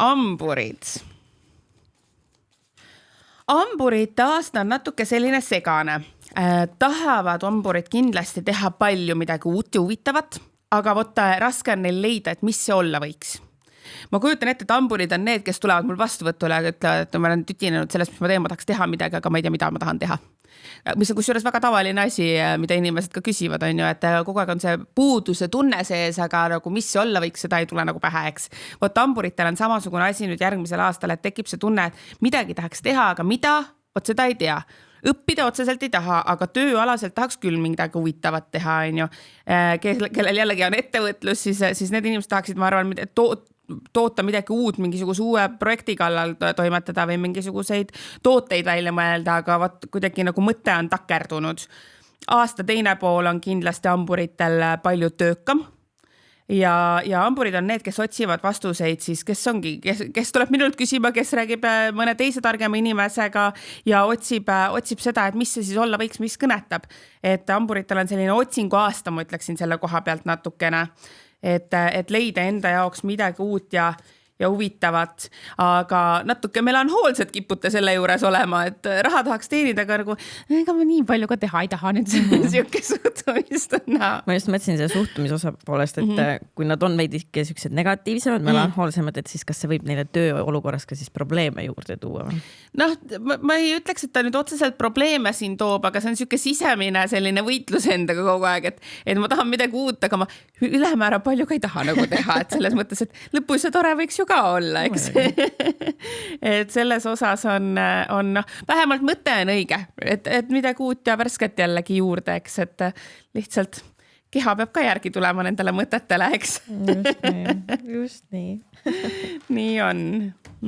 hamburid. Hamburite aasta on natuke selline segane. Tahavad hamburid kindlasti teha palju midagi uut ja huvitavat, aga raske on neil leida, et mis see olla võiks. Ma kujutan ette, et hamburid on need, kes tulevad mul vastuvõtule ja ütlevad, et ma olen tütinenud sellest, mis ma teen, ma tahaks teha midagi, aga ma ei tea, mida ma tahan teha. Mis on kusjuures väga tavaline asi, mida inimesed ka küsivad, on ju, et kogu aeg on see puuduse tunne sees, aga nagu mis see olla võiks, seda ei tule nagu pähe, eks. Hamburitel on samasugune asi nüüd järgmisel aastal, et tekib see tunne, et midagi tahaks teha, aga mida? Seda ei tea. Õppida otseselt ei taha, aga tööalaselt tahaks küll midagi huvitavat teha, on ju. Kellel jällegi on ettevõtlus, siis need inimesed tahaksid, ma arvan, toota midagi uut, mingisuguse uue projekti kallal toimetada või mingisuguseid tooteid välja mõelda, aga kuidagi nagu mõte on takerdunud. Aasta teine pool on kindlasti hamburitel palju töökam. Ja hamburid on need, kes otsivad vastuseid, siis kes tuleb minult küsima, kes räägib mõne teise targema inimesega ja otsib seda, et mis see siis olla võiks, mis kõnetab. Et hamburitel on selline otsingu aasta, ma ütleksin selle koha pealt natukene, et leida enda jaoks midagi uut ja huvitavat, aga natuke melanhoolsed kipute selle juures olema, et raha tahaks teenida, aga nagu ega ma nii palju ka teha ei taha nüüd siuke suhtumist on näha. Ma just mõtlesin selle suhtumisosa poolest, et kui nad on veidike siuksed negatiivsemad, melanhoolsemad, et siis kas see võib neile tööolukorras ka siis probleeme juurde tuua? Noh, ma ei ütleks, et ta nüüd otseselt probleeme siin toob, aga see on siuke sisemine selline võitlus endaga kogu aeg, et ma tahan midagi uut, aga ma ülemäära palju ka ei taha nagu teha, et selles mõttes, et lõpus see tore võiks ju ka olla, eks. Et selles osas on vähemalt mõte on õige, et midagi uut ja värsket jällegi juurde, eks, et lihtsalt keha peab ka järgi tulema nendele mõtetele, eks. Just nii. Nii on.